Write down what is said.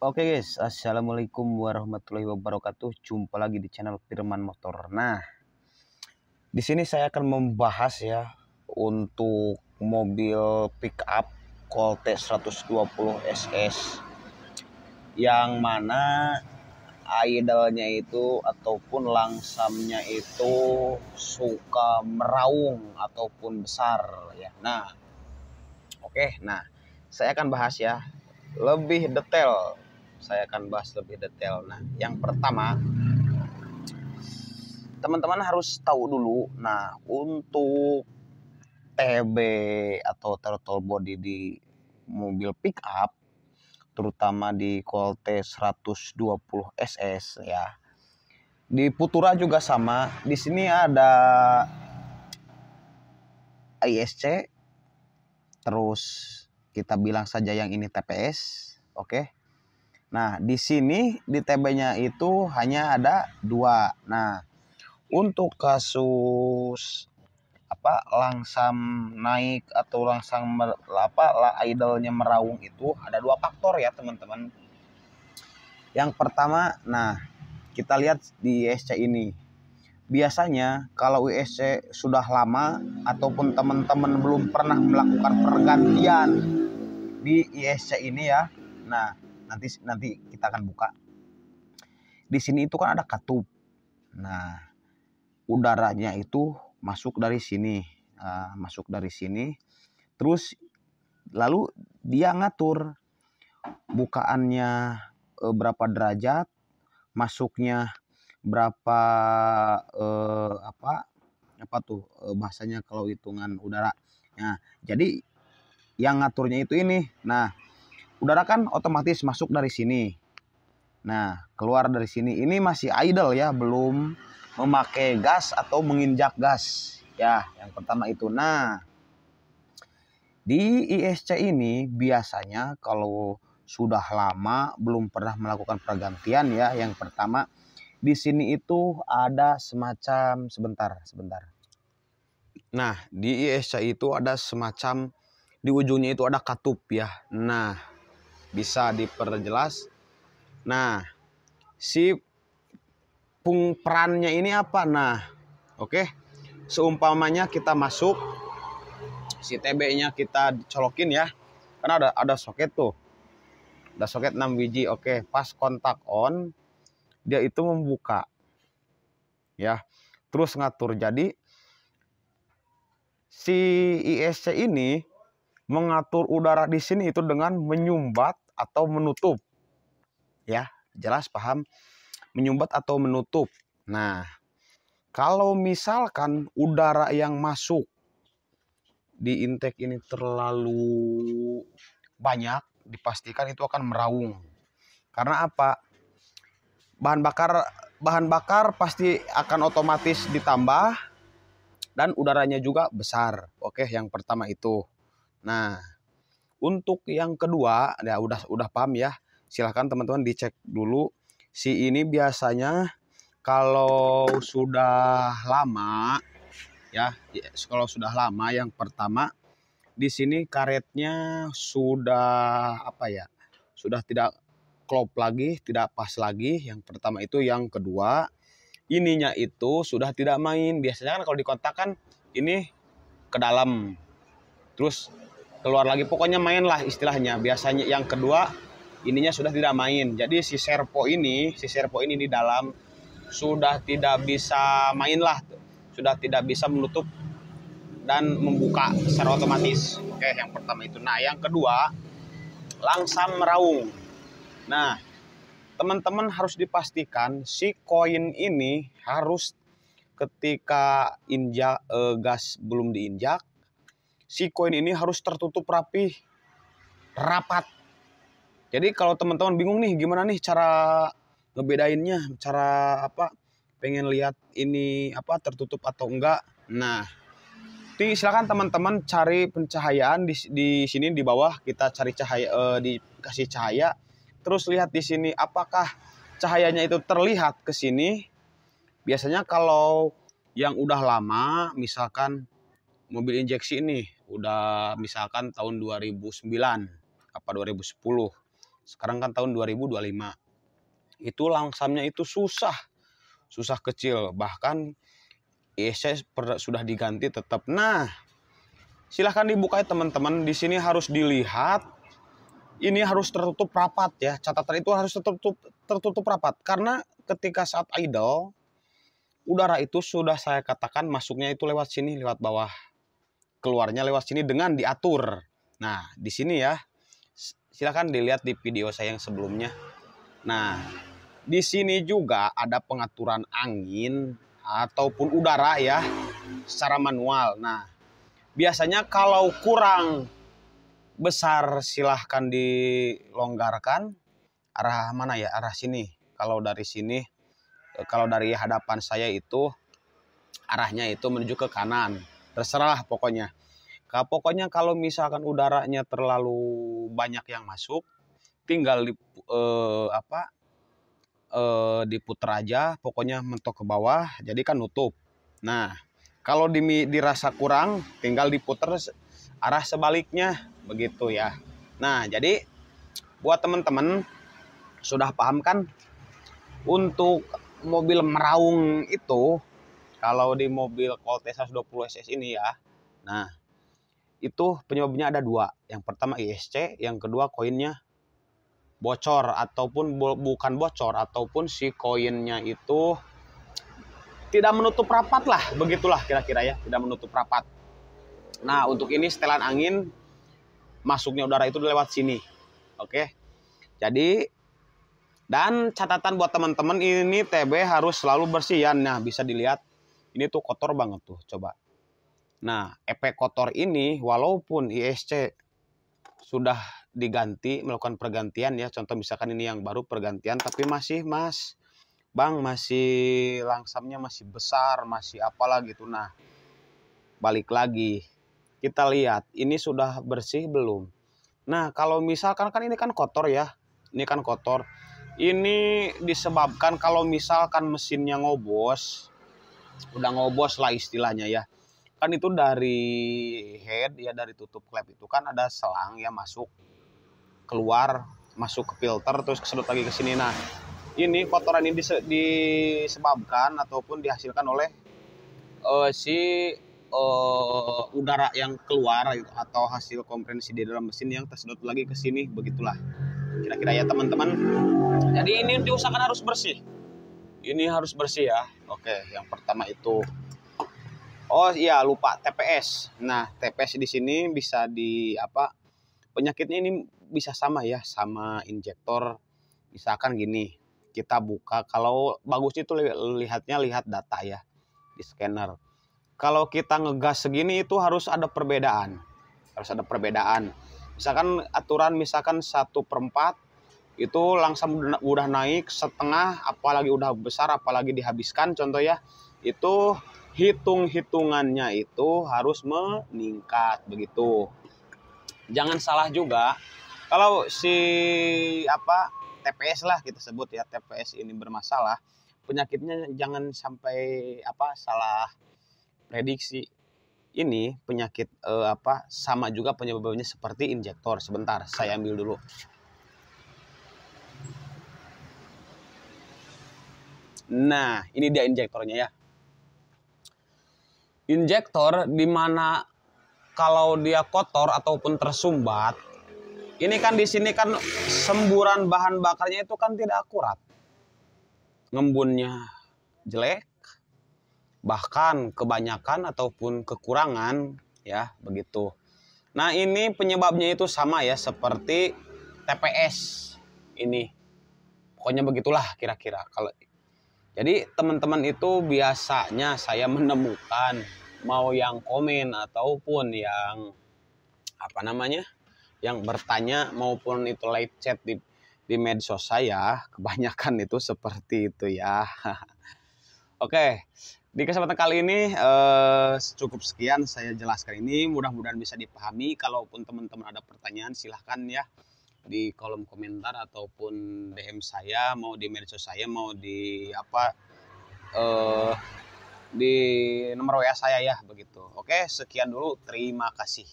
Oke guys, assalamualaikum warahmatullahi wabarakatuh. Jumpa lagi di channel Firman Motor. Nah, di sini saya akan membahas ya untuk mobil pick up Colt 120 SS yang mana idalnya itu ataupun langsamnya itu suka meraung ataupun besar ya. Nah, oke. Nah, saya akan bahas ya lebih detail. Saya akan bahas lebih detail. Nah, yang pertama, teman-teman harus tahu dulu. Nah, untuk TB atau throttle body di mobil pick up, terutama di Colt 120 SS ya. Di Putura juga sama. Di sini ada ISC, terus kita bilang saja yang ini TPS, oke. Nah, di sini di TB-nya itu hanya ada 2. Nah, untuk kasus langsam naik atau langsam idle-nya meraung itu ada 2 faktor ya, teman-teman. Yang pertama, nah, kita lihat di ISC ini. Biasanya kalau ISC sudah lama ataupun teman-teman belum pernah melakukan pergantian di ISC ini ya. Nah, nanti kita akan buka. Di sini itu kan ada katup. Nah, udaranya itu masuk dari sini. Masuk dari sini. Terus lalu dia ngatur bukaannya berapa derajat, masuknya berapa bahasanya kalau hitungan udara. Nah, jadi yang ngaturnya itu ini. Nah, udara kan otomatis masuk dari sini. Nah, keluar dari sini. Ini masih idle ya, belum memakai gas atau menginjak gas. Ya, yang pertama itu. Nah, di ISC ini biasanya kalau sudah lama belum pernah melakukan pergantian ya. Yang pertama, di sini itu ada semacam sebentar. Nah, di ISC itu ada semacam di ujungnya itu ada katup ya. Nah, bisa diperjelas. Nah, si perannya ini apa? Nah, oke. Seumpamanya kita masuk, si TB-nya kita colokin ya. Karena ada soket tuh. Ada soket 6 biji. Oke, pas kontak on, dia itu membuka. Ya. Terus ngatur. Jadi si ISC ini mengatur udara di sini itu dengan menyumbat atau menutup. Ya, jelas paham? Menyumbat atau menutup. Nah, kalau misalkan udara yang masuk di intake ini terlalu banyak, dipastikan itu akan meraung. Karena apa? Bahan bakar pasti akan otomatis ditambah dan udaranya juga besar. Oke, yang pertama itu. Nah, untuk yang kedua, ya udah paham ya. Silahkan teman-teman dicek dulu. Si ini biasanya kalau sudah lama ya, kalau sudah lama yang pertama di sini karetnya sudah sudah tidak klop lagi, tidak pas lagi. Yang pertama itu, yang kedua ininya itu sudah tidak main. Biasanya kan kalau dikontak kan ini ke dalam terus keluar lagi, pokoknya main lah istilahnya. Biasanya yang kedua ininya sudah tidak main. Jadi si servo ini di dalam sudah tidak bisa main lah, sudah tidak bisa menutup dan membuka secara otomatis. Oke, yang pertama itu. Nah, yang kedua langsam meraung. Nah, teman-teman harus dipastikan si koin ini harus ketika gas belum diinjak, si koin ini harus tertutup rapi, rapat. Jadi kalau teman-teman bingung nih gimana nih cara ngebedainnya, cara pengen lihat ini tertutup atau enggak. Nah, silakan teman-teman cari pencahayaan di sini di bawah, kita cari cahaya, dikasih cahaya. Terus lihat di sini apakah cahayanya itu terlihat ke sini. Biasanya kalau yang udah lama, misalkan mobil injeksi ini udah misalkan tahun 2009 2010. Sekarang kan tahun 2025. Itu langsamnya itu susah kecil, bahkan ISC sudah diganti tetap. Nah, silahkan dibuka ya teman-teman. Di sini harus dilihat, ini harus tertutup rapat ya. Catatan itu harus tertutup rapat, karena ketika saat idle, udara itu sudah saya katakan masuknya itu lewat sini, lewat bawah, keluarnya lewat sini dengan diatur. Nah, di sini ya, silahkan dilihat di video saya yang sebelumnya. Nah, di sini juga ada pengaturan angin ataupun udara ya secara manual. Nah, biasanya kalau kurang besar silahkan dilonggarkan. Arah mana ya? Arah sini. Kalau dari sini, kalau dari hadapan saya itu arahnya itu menuju ke kanan. Terserah pokoknya. Pokoknya kalau misalkan udaranya terlalu banyak yang masuk, tinggal diputer aja, pokoknya mentok ke bawah, jadi kan nutup. Nah, kalau dirasa kurang, tinggal diputer arah sebaliknya, begitu ya. Nah, jadi buat teman-teman sudah paham kan untuk mobil meraung itu, kalau di mobil Colt S120 SS ini ya. Nah, itu penyebabnya ada dua. Yang pertama ISC, yang kedua koinnya bocor ataupun bukan bocor, ataupun si koinnya itu tidak menutup rapat lah, begitulah kira-kira ya, tidak menutup rapat. Nah, untuk ini setelan angin masuknya udara itu lewat sini. Oke. Jadi, dan catatan buat teman-teman, ini TB harus selalu bersih ya. Nah, bisa dilihat ini tuh kotor banget tuh, coba. Nah, efek kotor ini walaupun ISC sudah diganti, melakukan pergantian ya. Contoh misalkan ini yang baru pergantian, tapi masih Bang, masih langsamnya masih besar, masih apalah gitu. Nah, balik lagi. Kita lihat, ini sudah bersih belum? Nah, kalau misalkan kan ini kan kotor ya. Ini kan kotor. Ini disebabkan kalau misalkan mesinnya ngobos, udah ngobos lah istilahnya ya. Kan itu dari head ya, dari tutup klep itu kan ada selang ya, masuk keluar, masuk ke filter, terus kesedot lagi ke sini. Nah, ini kotoran ini disebabkan ataupun dihasilkan oleh udara yang keluar atau hasil kompresi di dalam mesin yang tersedot lagi ke sini, begitulah kira-kira ya teman-teman. Jadi ini diusahakan harus bersih. Ini harus bersih ya. Oke, yang pertama itu. Oh iya, lupa TPS. Nah, TPS di sini bisa penyakitnya ini bisa sama ya, sama injektor. Misalkan gini, kita buka, kalau bagusnya itu lihat data ya di scanner. Kalau kita ngegas segini itu harus ada perbedaan. Misalkan aturan misalkan 1/4 itu langsung udah naik setengah, apalagi udah besar, apalagi dihabiskan contoh ya. Itu hitungannya itu harus meningkat begitu. Jangan salah juga kalau si TPS lah kita sebut ya, TPS ini bermasalah, penyakitnya jangan sampai salah prediksi. Ini penyakit sama juga penyebabnya seperti injektor. Sebentar, saya ambil dulu. Nah, ini dia injektornya ya. Injektor dimana kalau dia kotor ataupun tersumbat, ini kan di sini kan semburan bahan bakarnya itu kan tidak akurat, ngembunnya jelek, bahkan kebanyakan ataupun kekurangan ya begitu. Nah, ini penyebabnya itu sama ya seperti TPS ini. Pokoknya begitulah kira-kira. Kalau jadi teman-teman itu biasanya saya menemukan mau yang komen ataupun yang yang bertanya maupun itu live chat di medsos saya, kebanyakan itu seperti itu ya. Oke, di kesempatan kali ini cukup sekian saya jelaskan ini, mudah-mudahan bisa dipahami. Kalaupun teman-teman ada pertanyaan silahkan ya di kolom komentar ataupun DM saya, mau di medsos saya, mau di di nomor WA saya ya begitu. Oke, sekian dulu, terima kasih.